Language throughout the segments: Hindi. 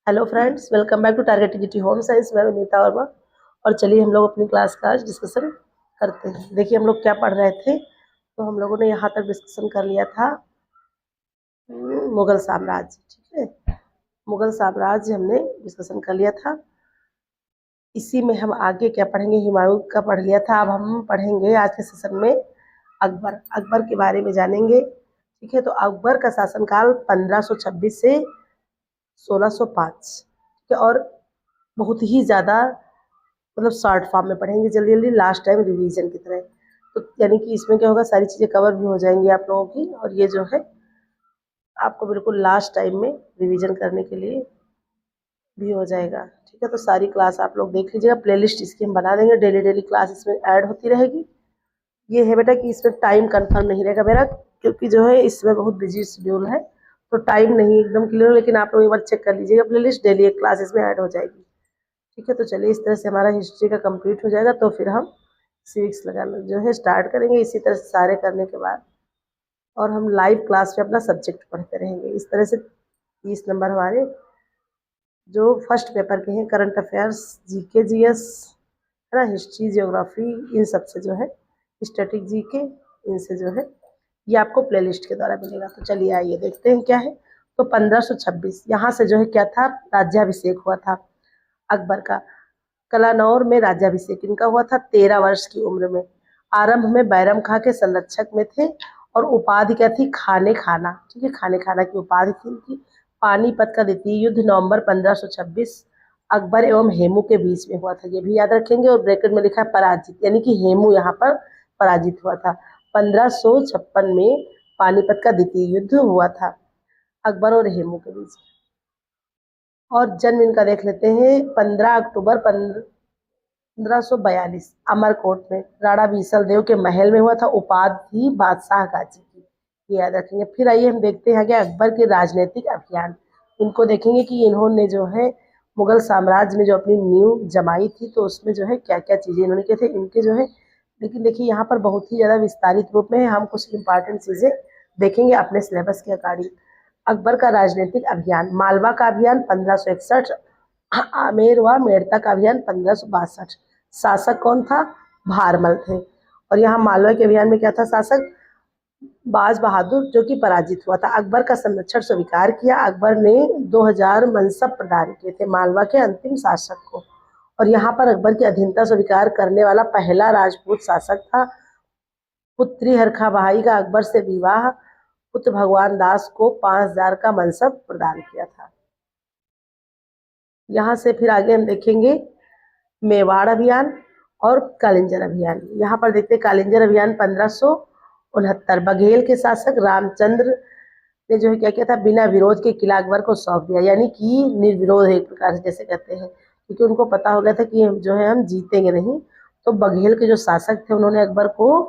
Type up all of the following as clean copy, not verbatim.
Hello friends, welcome back to target TGT home science. मैं विनीता वर्मा। और चलिए हम लोग अपनी क्लास का आज डिस्कशन करते हैं। देखिए हम लोग क्या पढ़ रहे थे, तो हम लोगों ने यहाँ तक डिस्कशन कर लिया था मुगल साम्राज्य। ठीक है, मुगल साम्राज्य हमने डिस्कशन कर लिया था। इसी में हम आगे क्या पढ़ेंगे, हुमायूं का पढ़ लिया था। अब हम पढ़ेंगे आज के सेशन में अकबर के बारे में जानेंगे। ठीक है, तो अकबर का शासनकाल 1526 से 1605। ठीक है, और बहुत ही ज़्यादा मतलब शॉर्ट फॉर्म में पढ़ेंगे, जल्दी जल्दी, लास्ट टाइम रिवीजन की तरह। तो यानी कि इसमें क्या होगा, सारी चीज़ें कवर भी हो जाएंगी आप लोगों की, और ये जो है आपको बिल्कुल लास्ट टाइम में रिवीजन करने के लिए भी हो जाएगा। ठीक है, तो सारी क्लास आप लोग देख लीजिएगा। प्लेलिस्ट इसकी हम बना देंगे, डेली डेली क्लास इसमें ऐड होती रहेगी। ये है बेटा कि इसमें टाइम कंफर्म नहीं रहेगा मेरा, क्योंकि जो है इसमें बहुत बिजी शेड्यूल है, तो टाइम नहीं एकदम क्लियर। लेकिन आप लोग एक बार चेक कर लीजिएगा प्लेलिस्ट, डेली एक क्लास इसमें ऐड हो जाएगी। ठीक है, तो चलिए इस तरह से हमारा हिस्ट्री का कंप्लीट हो जाएगा, तो फिर हम सिविक्स लगाना जो है स्टार्ट करेंगे। इसी तरह से सारे करने के बाद और हम लाइव क्लास में अपना सब्जेक्ट पढ़ते रहेंगे। इस तरह से 30 नंबर हमारे जो फर्स्ट पेपर के हैं, करंट अफेयर्स, जीके जीएस है ना, हिस्ट्री, ज्योग्राफी, इन सब से जो है, स्टैटिक जीके, इनसे जो है ये आपको प्लेलिस्ट के द्वारा मिलेगा। तो चलिए आइए देखते हैं क्या है। तो 1526 यहाँ से जो है क्या था, राज्याभिषेक हुआ था अकबर का। कलानौर में राज्याभिषेक इनका हुआ था 13 वर्ष की उम्र में। आरंभ में बैरम खां के संरक्षक में थे और उपाधि क्या थी, खाने खाना। ठीक है, खाने खाना की उपाधि थी इनकी। पानीपत का द्वितीय युद्ध नवंबर 1526 अकबर एवं हेमू के बीच में हुआ था, ये भी याद रखेंगे। और ब्रैकेट में लिखा है पराजित, यानी कि हेमू यहाँ पर पराजित हुआ था। 1556 में पानीपत का द्वितीय युद्ध हुआ था अकबर और हेमू के बीच। और जन्म इनका देख लेते हैं, 15 अक्टूबर 1542 अमरकोट में राणा बीसल देव के महल में हुआ था। उपाधि थी बादशाह गाजी की, ये याद रखेंगे। फिर आइए हम देखते हैं आगे अकबर के राजनीतिक अभियान। इनको देखेंगे कि इन्होंने जो है मुगल साम्राज्य में जो अपनी नींव जमाई थी, तो उसमें जो है क्या क्या चीज़ें इन्होंने किए थे, इनके जो है। लेकिन देखिए यहाँ पर बहुत ही ज़्यादा विस्तारित रूप में हम कुछ इंपॉर्टेंट चीज़ें देखेंगे अपने सिलेबस के अकॉर्डिंग। अकबर का राजनीतिक अभियान, मालवा का अभियान 1561, आमेर व मेड़ता का अभियान 1562। शासक कौन था, भारमल थे। और यहाँ मालवा के अभियान में क्या था, शासक बाज बहादुर, जो कि पराजित हुआ था। अकबर का संरक्षण स्वीकार किया। अकबर ने 2000 मनसब प्रदान किए थे मालवा के अंतिम शासक को। और यहाँ पर अकबर की अधीनता स्वीकार करने वाला पहला राजपूत शासक था। पुत्री हरखा बहाई का अकबर से विवाह, पुत्र भगवान दास को 5000 का मनसब प्रदान किया था। यहाँ से फिर आगे हम देखेंगे मेवाड़ अभियान और कालिंजर अभियान। यहाँ पर देखते हैं कालिंजर अभियान 1569। बघेल के शासक रामचंद्र ने जो है क्या किया था, बिना विरोध के किला अकबर को सौंप दिया, यानी कि निर्विरोध एक प्रकार से जैसे कहते हैं, क्योंकि उनको पता हो गया था कि हम जो है हम जीतेंगे नहीं। तो बघेल के जो शासक थे उन्होंने अकबर को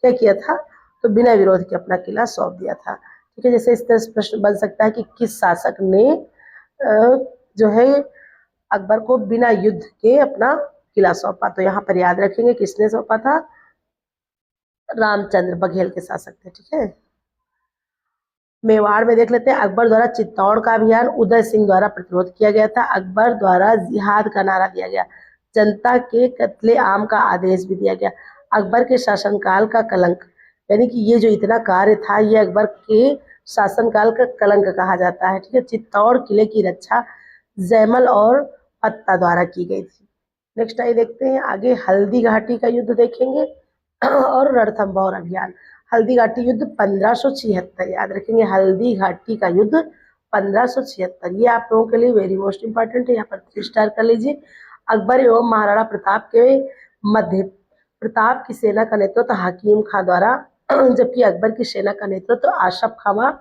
क्या किया था, तो बिना विरोध के अपना किला सौंप दिया था। ठीक है, जैसे इस तरह से प्रश्न बन सकता है कि किस शासक ने जो है अकबर को बिना युद्ध के अपना किला सौंपा, तो यहाँ पर याद रखेंगे किसने सौंपा था, रामचंद्र, बघेल के शासक थे। ठीक है, मेवाड़ में देख लेते हैं अकबर द्वारा चित्तौड़ का अभियान उदय सिंह द्वारा प्रतिरोध किया गया था। अकबर द्वारा जिहाद का नारा दिया गया, जनता के कत्ले आम का आदेश भी दिया गया। अकबर के शासनकाल का कलंक, यानी कि ये जो इतना कार्य था ये अकबर के शासनकाल का कलंक कहा जाता है। ठीक है, चित्तौड़ किले की रक्षा जैमल और पत्ता द्वारा की गई थी। नेक्स्ट आइए देखते हैं आगे हल्दी घाटी का युद्ध देखेंगे और रणथंभौर अभियान। हल्दी घाटी युद्ध 1576, याद रखेंगे हल्दी घाटी का युद्ध 1576, ये आप लोगों के लिए वेरी मोस्ट इंपॉर्टेंट है, यहाँ पर 3 स्टार कर लीजिए। अकबर एवं महाराणा प्रताप के मध्य प्रताप की सेना का नेतृत्व हकीम खां द्वारा, जबकि अकबर की सेना का नेतृत्व आशफ खां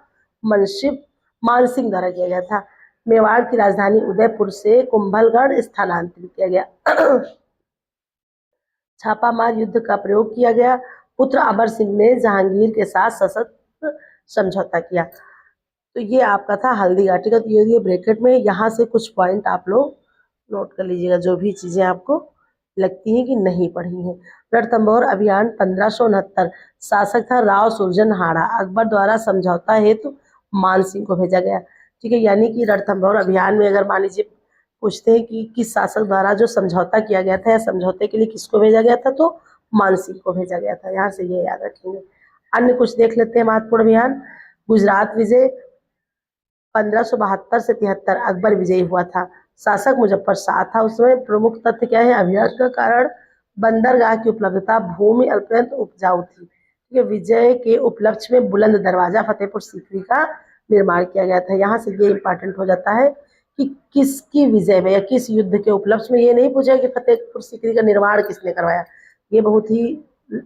मनसिब मान सिंह द्वारा किया गया था। मेवाड़ की राजधानी उदयपुर से कुंभलगढ़ स्थानांतरित किया गया। छापामार युद्ध का प्रयोग किया गया। पुत्र अमर सिंह ने जहांगीर के साथ सशस्त्र समझौता किया। तो ये आपका था हल्दी घाटी का। तो ये ब्रैकेट में यहाँ से कुछ पॉइंट आप लोग नोट कर लीजिएगा, जो भी चीजें आपको लगती हैं कि नहीं पढ़ी हैं। रणथंभौर अभियान 1569, शासक था राव सुरजन हाड़ा। अकबर द्वारा समझौता हेतु मान सिंह को भेजा गया। ठीक है। यानी कि रणथंभौर अभियान में अगर मान लीजिए पूछते हैं कि किस शासक द्वारा जो समझौता किया गया था या समझौते के लिए किसको भेजा गया था, तो मानसिंह को भेजा गया था। यहाँ से ये याद रखेंगे। अन्य कुछ देख लेते हैं महत्वपूर्ण अभियान। गुजरात विजय 1572 से 73 अकबर विजयी हुआ था। शासक मुजफ्फर शाह था उसमें। प्रमुख तथ्य क्या है अभियान का कारण? बंदरगाह की उपलब्धता, भूमि अत्यंत उपजाऊ थी। ठीक है। विजय के उपलक्ष्य में बुलंद दरवाजा फतेहपुर सीकरी का निर्माण किया गया था। यहाँ से ये इंपॉर्टेंट हो जाता है कि किसकी विजय में या किस युद्ध के उपलक्ष्य में। ये नहीं पूछा कि फतेहपुर सीकरी का निर्माण किसने करवाया, ये बहुत ही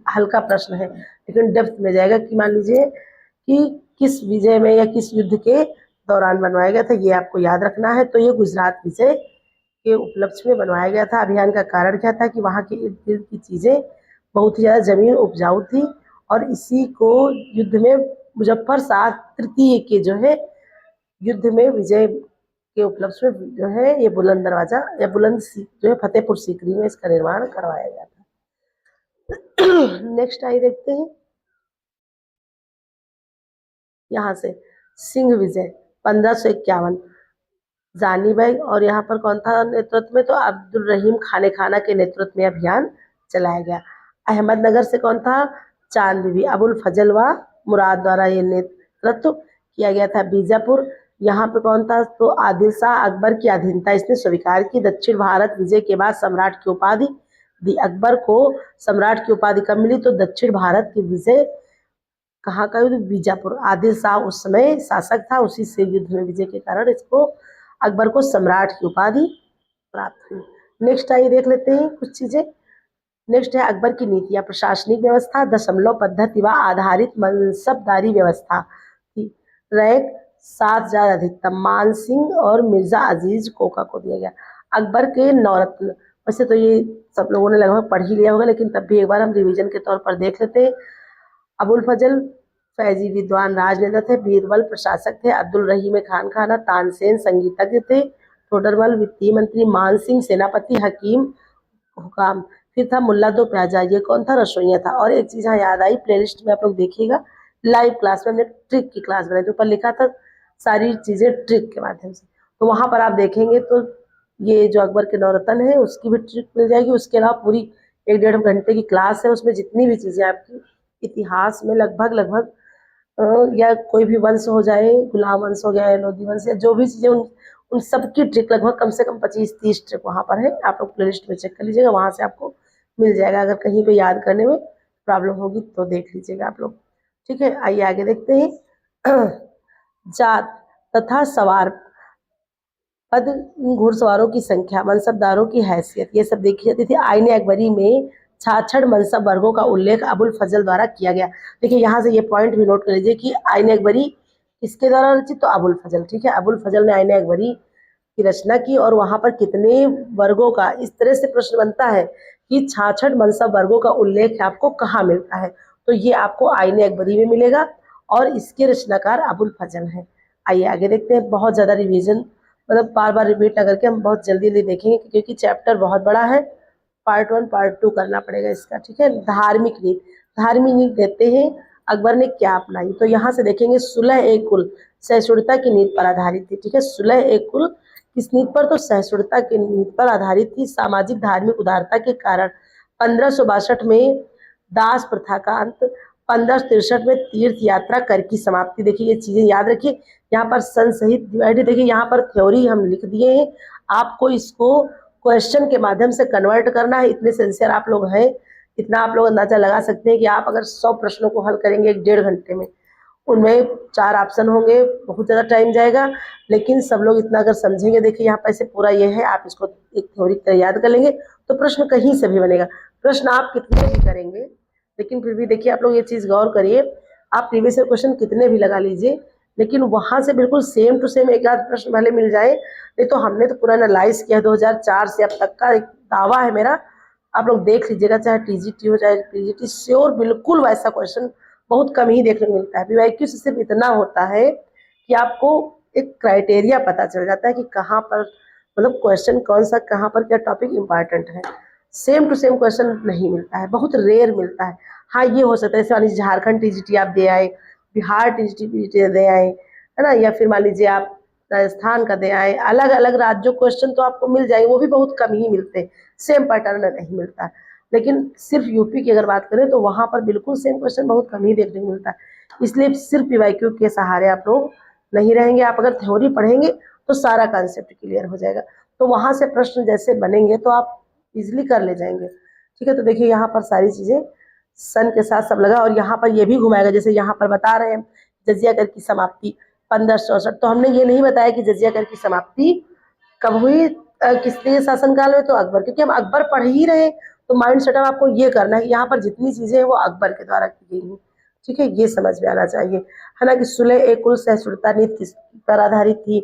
हल्का प्रश्न है, लेकिन डेप्थ में जाएगा कि मान लीजिए कि किस विजय में या किस युद्ध के दौरान बनवाया गया था, ये आपको याद रखना है। तो ये गुजरात विजय के उपलक्ष्य में बनवाया गया था। अभियान का कारण क्या था कि वहाँ के इर्द गिर्द की चीज़ें बहुत ही ज़्यादा जमीन उपजाऊ थी, और इसी को युद्ध में मुजफ्फर शाह तृतीय के जो है युद्ध में विजय के उपलक्ष्य में जो है ये बुलंद दरवाजा या जो है फतेहपुर सीकरी में इसका निर्माण करवाया गया था। नेक्स्ट आइए देखते हैं यहाँ से सिंह विजय 1551 जानी बेग, और यहाँ पर कौन था नेतृत्व में? तो अब्दुल रहीम खाने खाना के नेतृत्व में अभियान चलाया गया। अहमदनगर से कौन था? चांद बीबी अबुल फजल व मुराद द्वारा ये नेतृत्व किया गया था। बीजापुर, यहाँ पे कौन था? तो आदिल शाह अकबर की अधीनता इसने स्वीकार की। दक्षिण भारत विजय के बाद सम्राट की उपाधि दी। अकबर को सम्राट की उपाधि कब मिली? तो दक्षिण भारत की विजय कहाँ का युद्ध? बीजापुर। आदिल शाह उस समय शासक था, उसी से युद्ध में विजय के कारण इसको अकबर को सम्राट की उपाधि प्राप्त हुई। नेक्स्ट आइए देख लेते हैं कुछ चीजें। नेक्स्ट है अकबर की नीतियां। प्रशासनिक व्यवस्था दशमलव पद्धति व आधारित मनसबदारी व्यवस्था थी। रैंक 7000 अधिकतम मान सिंह और मिर्जा अजीज कोका को दिया गया। अकबर के नौरत्न, वैसे तो ये सब लोगों ने लगभग पढ़ ही लिया होगा, लेकिन तब भी एक बार हम रिवीजन के तौर पर देख लेते हैं। अबुल फजल फैजी विद्वान राजनेता थे। बीरबल प्रशासक थे। अब्दुल रहीम खान खाना तानसेन संगीतज्ञ थे। ठोडरमल वित्तीय मंत्री। मान सिंह सेनापति। हकीम हुकाम। फिर था मुल्ला दो प्याजा, ये कौन था? रसोइया था। और एक चीज यहाँ याद आई, प्लेलिस्ट में आप लोग देखिएगा, लाइव क्लास में हमने ट्रिक की क्लास बनाई, तो ऊपर लिखा था सारी चीजें ट्रिक के माध्यम से, तो वहां पर आप देखेंगे तो ये जो अकबर के नौरतन है उसकी भी ट्रिक मिल जाएगी। उसके अलावा पूरी 1-1.5 घंटे की क्लास है, उसमें जितनी भी चीजें आपकी इतिहास में लगभग या कोई भी वंश हो जाए, गुलाम वंश हो गया, लोधी वंश, या जो भी चीजें उन सब की ट्रिक लगभग कम से कम 25-30 ट्रिक वहाँ पर है। आप लोग प्लेलिस्ट में चेक कर लीजिएगा, वहाँ से आपको मिल जाएगा। अगर कहीं पे याद करने में प्रॉब्लम होगी तो देख लीजिएगा आप लोग। ठीक है, आइए आगे देखते हैं। जात तथा सवार पद, घुड़सवारों की संख्या, मनसबदारों की हैसियत, ये सब देखी जाती थी। आईने अकबरी में 66 मनसब वर्गों का उल्लेख अबुल फजल द्वारा किया गया। देखिए यहाँ से ये पॉइंट भी नोट कर लीजिए कि आईने अकबरी किसके द्वारा रचित? तो अबुल फजल। ठीक है, अबुल फजल ने आईने अकबरी की रचना की, और वहां पर कितने वर्गों का, इस तरह से प्रश्न बनता है कि 66 मनसब वर्गों का उल्लेख आपको कहाँ मिलता है? तो ये आपको आईने अकबरी में मिलेगा, और इसके रचनाकार अबुल फजल है। आइए आगे देखते हैं। बहुत ज्यादा रिवीजन मतलब बार बार रिपीट ना करके हम बहुत जल्दी जल्दी देखेंगे, क्योंकि चैप्टर बहुत बड़ा है। पार्ट 1 पार्ट 2 करना पड़ेगा इसका। ठीक है, धार्मिक नीति। धार्मिक नीति देते हैं अकबर ने क्या अपनाई, तो यहाँ से देखेंगे सुलह ए कुल सहिष्णुता की नीति पर आधारित थी। ठीक है, सुलह ए कुल किस नीति पर? तो सहिष्णुता की नीति पर आधारित थी। सामाजिक धार्मिक उदारता के कारण 1562 में दास प्रथा का अंत, 1563 में तीर्थ यात्रा कर की समाप्ति। देखिए ये चीजें याद रखिए। यहाँ पर सन सहित डिवाइडेड, देखिए यहाँ पर थ्योरी हम लिख दिए हैं, आपको इसको क्वेश्चन के माध्यम से कन्वर्ट करना है। इतने सिंसियर आप लोग हैं, इतना आप लोग अंदाजा लगा सकते हैं कि आप अगर 100 प्रश्नों को हल करेंगे 1-1.5 घंटे में, उनमें 4 ऑप्शन होंगे, बहुत ज़्यादा टाइम जाएगा, लेकिन सब लोग इतना अगर समझेंगे। देखिए यहाँ पर ऐसे पूरा ये है, आप इसको एक थ्योरी की तरह याद कर लेंगे तो प्रश्न कहीं से भी बनेगा। प्रश्न आप कितने भी करेंगे, लेकिन फिर भी देखिए आप लोग ये चीज़ गौर करिए, आप प्रीवियस ईयर क्वेश्चन कितने भी लगा लीजिए, लेकिन वहाँ से बिल्कुल सेम टू सेम एक आध प्रश्न भले मिल जाए। नहीं तो हमने तो पूरा एनालाइज किया 2004 से अब तक का, एक दावा है मेरा, आप लोग देख लीजिएगा, चाहे टीजीटी हो चाहे पीजीटी, श्योर बिल्कुल वैसा क्वेश्चन बहुत कम ही देखने को मिलता है। पीवाईक्यू से सिर्फ इतना होता है कि आपको एक क्राइटेरिया पता चल जाता है कि कहाँ पर मतलब क्वेश्चन कौन सा, कहाँ पर क्या टॉपिक इम्पॉर्टेंट है। सेम टू सेम क्वेश्चन नहीं मिलता है, बहुत रेयर मिलता है। हाँ ये हो सकता है जैसे मान लीजिए झारखंड टीजीटी आप दे आए, बिहार टीजीटी दे आए, है ना, या फिर मान लीजिए आप राजस्थान का दे आए। अलग अलग राज्यों क्वेश्चन तो आपको मिल जाएंगे, वो भी बहुत कम ही मिलते हैं, सेम पैटर्न नहीं मिलता है। लेकिन सिर्फ यूपी की अगर बात करें तो वहां पर बिल्कुल सेम क्वेश्चन बहुत कम ही देखने को मिलता है। इसलिए सिर्फ पीवाईक्यू के सहारे आप लोग नहीं रहेंगे। आप अगर थ्योरी पढ़ेंगे तो सारा कॉन्सेप्ट क्लियर हो जाएगा, तो वहां से प्रश्न जैसे बनेंगे तो आप इजिली कर ले जाएंगे। ठीक है, तो देखिए यहाँ पर सारी चीजें सन के साथ सब लगा, और यहाँ पर ये भी घुमाएगा, जैसे यहाँ पर बता रहे हैं जजिया कर की समाप्ति 1564। तो हमने ये नहीं बताया कि जजिया कर की समाप्ति कब हुई, किसके शासनकाल में, तो अकबर, क्योंकि हम अकबर पढ़ ही रहे हैं, तो माइंड सेटअप आपको ये करना है कि यहाँ पर जितनी चीजें हैं वो अकबर के द्वारा की गई हैं। ठीक है, ये समझ में आना चाहिए, है ना, कि सुलह एक कुल सहिष्णुता नीति किस पर आधारित थी।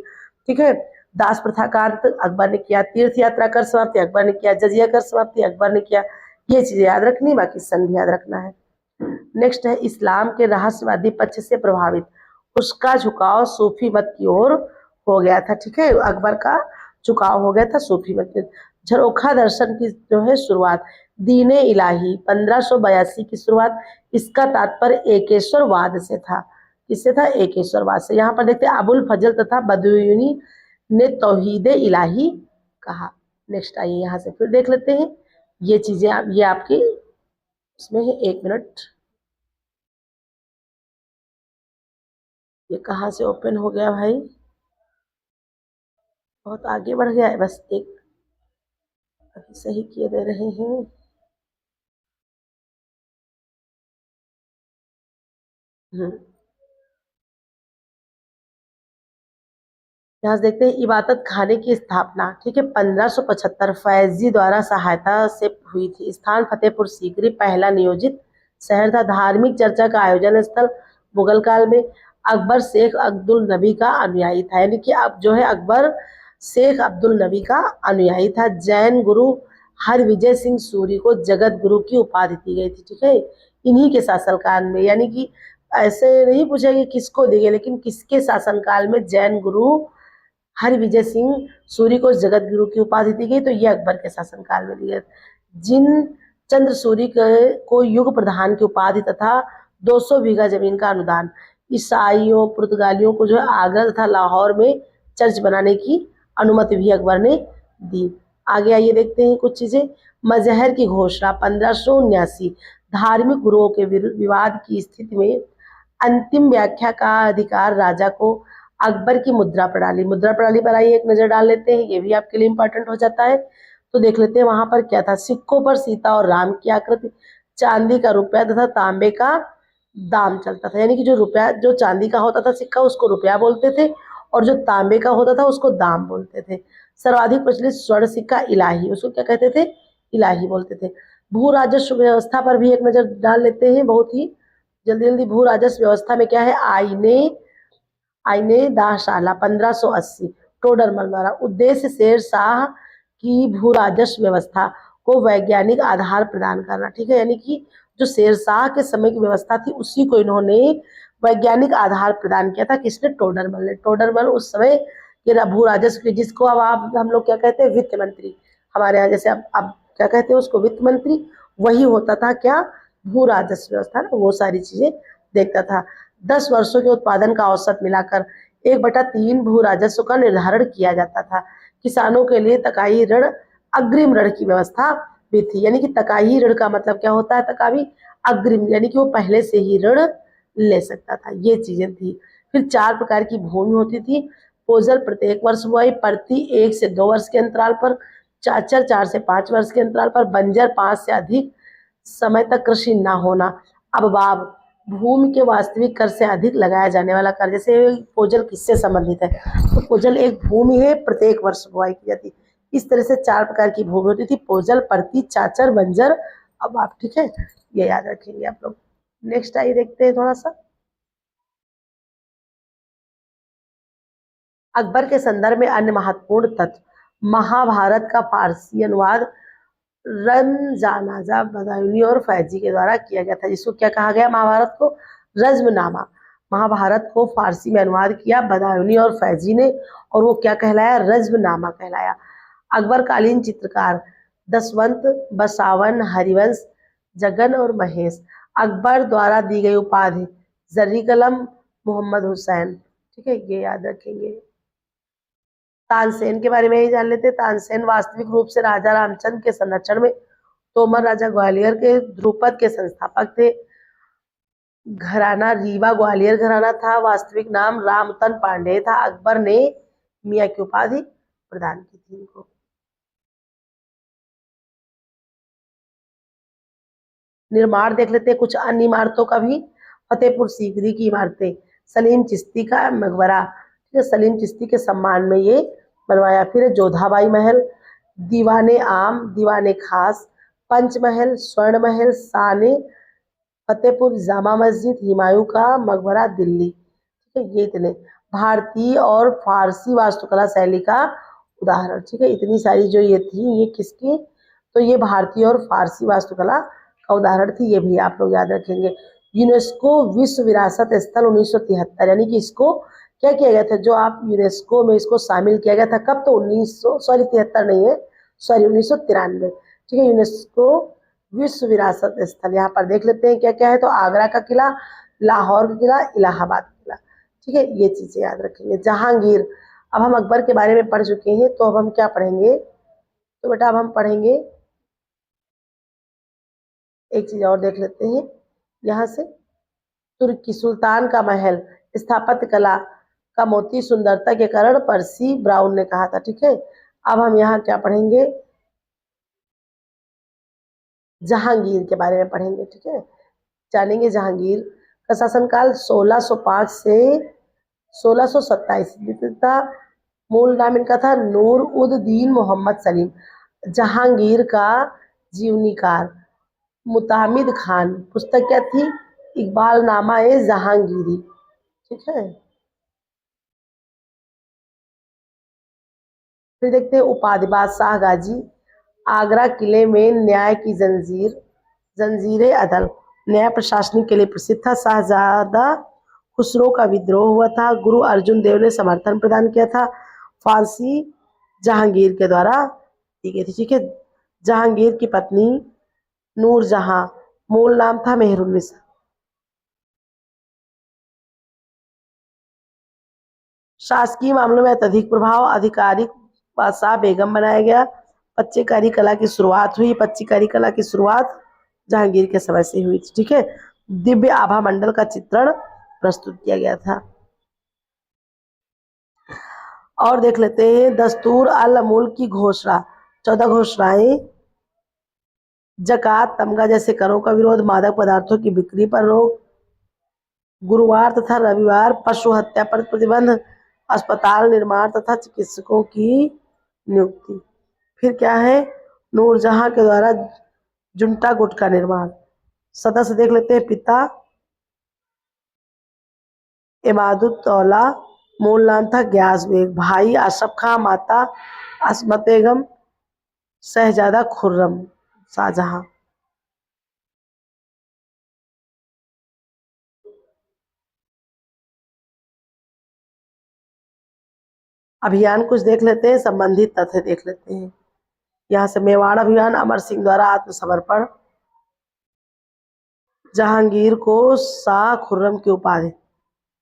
ठीक है, दास प्रथा का अंत अकबर ने किया, तीर्थ यात्रा कर समाप्ति अकबर ने किया, जजिया कर समाप्ति अकबर ने किया। ये चीजें याद रखनी, बाकी सन भी याद रखना है। नेक्स्ट है इस्लाम के रहस्यवादी पक्ष से प्रभावित उसका झुकाव सूफी मत की ओर हो गया था। ठीक है, अकबर का झुकाव हो गया था सूफी मत की। झरोखा दर्शन की जो है शुरुआत, दीने इलाही 1582 की शुरुआत, इसका तात्पर्य एकेश्वरवाद से था। किससे था? एकेश्वरवाद से। यहाँ पर देखते हैं अबुल फजल तथा बदयूनी ने तौहीद इलाही कहा। नेक्स्ट आइए यहाँ से फिर देख लेते हैं ये चीजें, ये आपकी इसमें है। 1 मिनट, ये कहाँ से ओपन हो गया भाई? बहुत आगे बढ़ गया है, बस एक अभी सही किए दे रहे हैं। यहाँ से देखते हैं इबादत खाने की स्थापना। ठीक है, 1575 फैजी द्वारा सहायता से हुई थी। स्थान फतेहपुर सीकरी पहला नियोजित शहर था। धार्मिक चर्चा का आयोजन स्थल मुगल काल में अकबर शेख अब्दुल नबी का अनुयायी था, यानी कि अब जो है अकबर शेख अब्दुल नबी का अनुयायी था। जैन गुरु हरविजय सिंह सूरी को जगत गुरु की उपाधि दी गई थी। ठीक है, इन्हीं के शासनकाल में, यानी कि ऐसे नहीं पूछा कि किसको दी गई, लेकिन किसके शासनकाल में जैन गुरु हरविजय सिंह सूरी को जगत गुरु की उपाधि दी गई, तो ये अकबर के शासनकाल में दी गई। जिन चंद्र सूरी को युग प्रधान की उपाधि तथा 200 बीघा जमीन का अनुदान, ईसाइयों पुर्तगालियों को जो है आगरा तथा लाहौर में चर्च बनाने की अनुमति भी अकबर ने दी। आगे आइए देखते हैं कुछ चीजें। मजहर की घोषणा 1579, धार्मिक गुरुओं के विवाद की स्थिति में अंतिम व्याख्या का अधिकार राजा को। अकबर की मुद्रा प्रणाली, मुद्रा प्रणाली पर आइए एक नजर डाल लेते हैं, ये भी आपके लिए इंपॉर्टेंट हो जाता है। तो देख लेते हैं वहां पर क्या था। सिक्कों पर सीता और राम की आकृति, चांदी का रुपया तथा तांबे का दाम चलता था, यानी कि जो रुपया, जो चांदी का होता था सिक्का उसको रुपया बोलते थे, और जो तांबे का होता था उसको दाम बोलते थे। सर्वाधिक प्रचलित स्वर्ण सिक्का इलाही, उसको क्या कहते थे? इलाही बोलते थे। भू राजस्व व्यवस्था पर भी एक नजर डाल लेते हैं, बहुत ही जल्दी जल्दी। भू राजस्व व्यवस्था में क्या है? आईने आईने दाशाला 1580 टोडरमल द्वारा। उद्देश्य शेर शाह की भू राजस्व व्यवस्था को वैज्ञानिक आधार प्रदान करना। ठीक है, यानी कि जो शेर शाह के समय की व्यवस्था थी उसी को इन्होंने वैज्ञानिक आधार प्रदान किया था। किसने? टोडरमल ने। टोडरमल उस समय के भू राजस्व के, जिसको अब आप हम लोग क्या कहते हैं? वित्त मंत्री। हमारे यहाँ जैसे अब क्या कहते हैं उसको? वित्त मंत्री। वही होता था क्या? भू राजस्व व्यवस्था ना, वो सारी चीजें देखता था। 10 वर्षों के उत्पादन का औसत मिलाकर 1/3 भू राजस्व का निर्धारण किया जाता था। किसानों के लिए तकाई ऋण, अग्रिम ऋण की व्यवस्था भी थी, यानी कि तकाई ऋण का मतलब क्या होता है? तकावी अग्रिम, यानी कि वो पहले से ही ऋण ले सकता था। ये चीजें थी। फिर 4 प्रकार की भूमि होती थी। पोजल प्रत्येक वर्ष बुआई, प्रति 1 से 2 वर्ष के अंतराल पर, चाचर 4 से 5 वर्ष के अंतराल पर, बंजर 5 से अधिक समय तक कृषि न होना। अब बाब भूमि के वास्तविक कर से अधिक लगाया जाने वाला कर। जैसे पोजल किससे संबंधित है? तो पोजल एक भूमि है, प्रत्येक वर्ष बुआई की जाती। इस तरह से 4 प्रकार की भूमि होती थी: पोजल, परती, चाचर, बंजर, अब आप। ठीक है, ये याद रखेंगे आप लोग। नेक्स्ट आइए देखते हैं थोड़ा सा अकबर के संदर्भ में अन्य महत्वपूर्ण तत्व। महाभारत का फारसी अनुवाद रमजानाजा बदायूनी और फैजी के द्वारा किया गया था, जिसको क्या कहा गया? महाभारत को रज्मनामा। महाभारत को फारसी में अनुवाद किया बदायूनी और फैजी ने, और वो क्या कहलाया? रज्मनामा कहलाया। अकबर कालीन चित्रकार दसवंत, बसावन, हरिवंश, जगन और महेश। अकबर द्वारा दी गई उपाधि जर्री कलम, मोहम्मद हुसैन। ठीक है, ये याद रखेंगे। तानसेन के बारे में ही जान लेते हैं। तानसेन वास्तविक रूप से राजा रामचंद्र के संरक्षण में तोमर राजा ग्वालियर के ध्रुपद के संस्थापक थे। घराना रीवा ग्वालियर घराना था। वास्तविक नाम रामतन पांडेय था। अकबर ने मियाँ की उपाधि प्रदान की थी इनको। निर्माण देख लेते हैं कुछ अन्य इमारतों का भी। फतेहपुर सीकरी की इमारतें, सलीम चिश्ती का मकबरा, ठीक है, सलीम चिश्ती के सम्मान में ये बनवाया। फिर जोधाबाई महल, दीवाने आम, दीवाने खास, पंचमहल, स्वर्ण महल, साने फतेहपुर, जामा मस्जिद, हुमायूं का मकबरा दिल्ली, ठीक है, ये इतने। भारतीय और फारसी वास्तुकला शैली का उदाहरण, ठीक है, इतनी सारी जो ये थी ये किसकी, तो ये भारतीय और फारसी वास्तुकला का उदाहरण थी। ये भी आप लोग याद रखेंगे। यूनेस्को विश्व विरासत स्थल 1973, यानी कि इसको क्या किया गया था, जो आप यूनेस्को में इसको शामिल किया गया था कब, तो 1900 सॉरी 73 नहीं है, सॉरी 1993, ठीक है। यूनेस्को विश्व विरासत स्थल, यहाँ पर देख लेते हैं क्या क्या है, तो आगरा का किला, लाहौर का किला, इलाहाबाद का किला, ठीक है, ये चीजें याद रखेंगे। जहांगीर, अब हम अकबर के बारे में पढ़ चुके हैं, तो अब हम क्या पढ़ेंगे, तो बेटा अब हम पढ़ेंगे एक चीज और देख लेते हैं यहाँ से। तुर्की सुल्तान का महल, स्थापत्य कला का मोती सुंदरता के कारण पर्सी ब्राउन ने कहा था, ठीक है। अब हम यहाँ क्या पढ़ेंगे, जहांगीर के बारे में पढ़ेंगे, ठीक है, जानेंगे जहांगीर का शासनकाल 1605 से 1627 था। मूल नाम इनका था नूर उद दीन मोहम्मद सलीम। जहांगीर का जीवनीकार मुतामिद खान, पुस्तक क्या थी, इकबाल नामा ए जहांगीरी, ठीक है। फिर देखते हैं उपाधि, बादशाह गाजी, आगरा किले में न्याय की जंजीर, जंजीर अदल, न्याय प्रशासनिक के लिए प्रसिद्ध था। शाहजादा खुसरो का विद्रोह हुआ था। गुरु अर्जुन देव ने समर्थन प्रदान किया था। फांसी जहांगीर के द्वारा दी गई थी, ठीक है। जहांगीर की पत्नी नूरजहां, मूल नाम था मेहरुन्निसा। शासकीय मामलों में अत्यधिक प्रभाव, आधिकारिक बादशाह बेगम बनाया गया। पच्चीकारी कला की शुरुआत हुई। पच्चीकारी कला की शुरुआत जहांगीर के समय से हुई थी, ठीक है। दिव्य आभा मंडल का चित्रण प्रस्तुत किया गया था। और देख लेते हैं दस्तूर अल अमूल की घोषणा, 14 घोषणाएं, जकात तमगा जैसे करों का विरोध, मादक पदार्थों की बिक्री पर रोक, गुरुवार तथा रविवार पशु हत्या पर प्रतिबंध, अस्पताल निर्माण तथा चिकित्सकों की नियुक्ति। फिर क्या है, नूरजहां के द्वारा जुंटा गुट का निर्माण। सदस्य देख लेते हैं, पिता इमादुद्दौला, मूल नाम था ग्यास बेग, भाई अशरफ खां, माता असमत बेगम, शहजादा खुर्रम शाहजहां। अभियान कुछ देख लेते हैं, संबंधित तथ्य देख लेते हैं। यहाँ से मेवाड़ अभियान, अमर सिंह द्वारा आत्मसमर्पण, जहांगीर को शाह खुर्रम की उपाधि,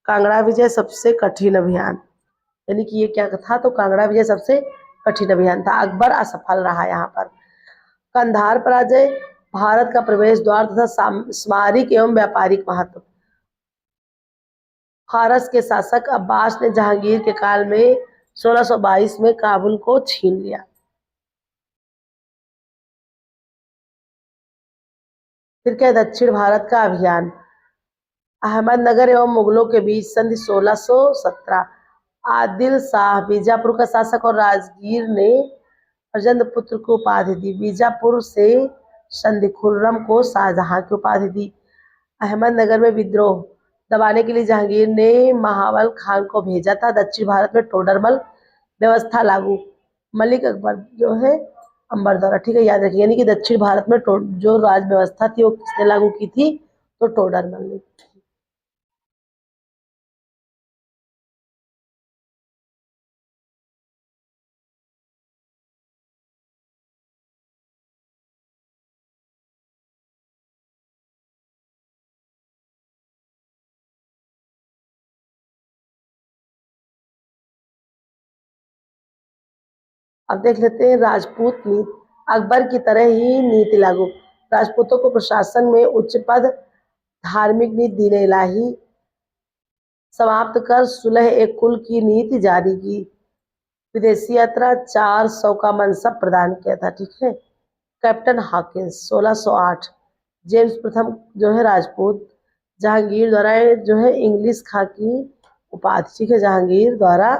कांगड़ा विजय सबसे कठिन अभियान, यानी कि ये क्या था, तो कांगड़ा विजय सबसे कठिन अभियान था। अकबर असफल रहा यहाँ पर। कंधार पराजय, भारत का प्रवेश द्वार तथा स्मारिक एवं व्यापारिक महत्व, फारस के शासक अब्बास ने जहांगीर के काल में 1622 में काबुल को छीन लिया। फिर क्या, दक्षिण भारत का अभियान, अहमदनगर एवं मुगलों के बीच संधि 1617, आदिल शाह बीजापुर का शासक और राजगीर ने प्रचंड पुत्र को उपाधि दी। बीजापुर से संधि, खुर्रम को शाहजहां की उपाधि दी। अहमदनगर में विद्रोह दबाने के लिए जहांगीर ने महावल खान को भेजा था। दक्षिण भारत में टोडरमल व्यवस्था लागू, मलिक अकबर जो है अंबर द्वारा, ठीक है, याद रखिए। यानी कि दक्षिण भारत में जो राज व्यवस्था थी वो किसने लागू की थी, तो टोडरमल ने। अब देख लेते हैं राजपूत नीति। अकबर की तरह ही नीति लागू। राजपूतों को प्रशासन में उच्च पद, धार्मिक नीति दीन इलाही समाप्त कर सुलह एक कुल की नीति जारी की। विदेशी यात्रा 400 का मनसब प्रदान किया था। ठीक है। Captain Hawkins 1608। जेम्स प्रथम जो है राजपूत। जहांगीर द्वारा जो है इंग्लिश खां की उपाधि। ठीक है। जहांगीर द्वारा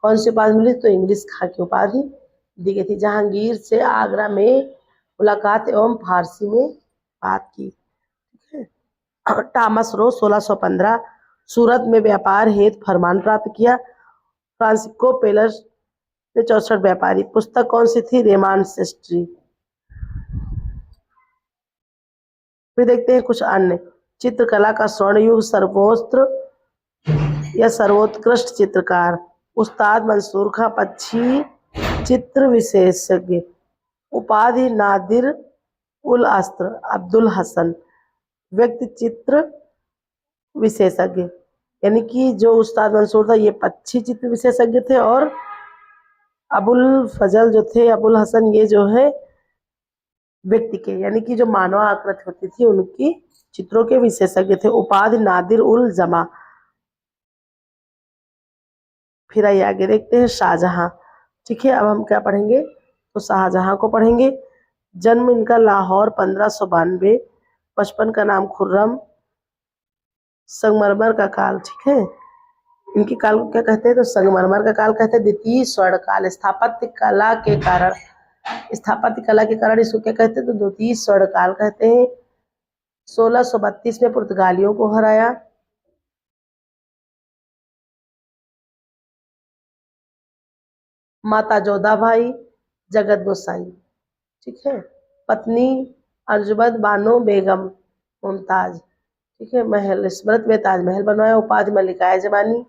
कौन सी उपाधि मिली, तो इंग्लिश खां की उपाधि दी गई थी। जहांगीर से आगरा में मुलाकात एवं फारसी में बात की। Thomas Roe 1615। सूरत में व्यापार हेतु फरमान प्राप्त किया। फ्रांसिस्को पेलस ने 64 व्यापारी। पुस्तक कौन सी थी, रेमान सेस्ट्री। फिर देखते हैं कुछ अन्य। चित्रकला का स्वर्ण युग सर्वोत्कृष्ट चित्रकार उस्ताद मंसूर खां, पक्षी चित्र विशेषज्ञ। उपाधि नादिर उल अस्त्र अब्दुल हसन। व्यक्ति चित्र विशेषज्ञ, यानी कि जो उस्ताद मंसूर था ये पक्षी चित्र विशेषज्ञ थे, और अबुल फजल जो थे, अबुल हसन, ये जो है व्यक्ति के, यानी कि जो मानव आकृति होती थी उनकी चित्रों के विशेषज्ञ थे। उपाधि नादिर उल जमा। फिर आइए आगे देखते हैं शाहजहां। ठीक है। अब हम क्या पढ़ेंगे, तो शाहजहां को पढ़ेंगे। जन्म इनका लाहौर 1592। बचपन का नाम खुर्रम। संगमरमर का काल। ठीक है। इनके काल को क्या कहते हैं, तो संगमरमर का काल कहते हैं। द्वितीय स्वर्ण काल। स्थापत्य कला के कारण इसको क्या कहते हैं, तो द्वितीय स्वर्ण काल कहते हैं। 1632 में पुर्तगालियों को हराया। माता जोधाबाई जगत गोसाई। ठीक है। पत्नी अर्जुबद बानो बेगम मुमताज। ठीक है। महल स्मृत में ताजमहल बनवाया। उपाधि मल्लिका जमानी।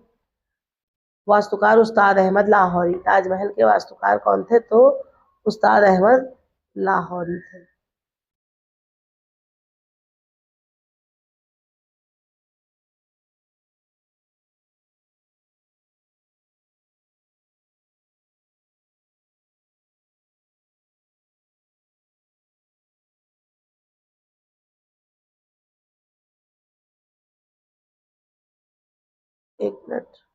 वास्तुकार उस्ताद अहमद लाहौरी। ताजमहल के वास्तुकार कौन थे, तो उस्ताद अहमद लाहौरी थे। एक मिनट।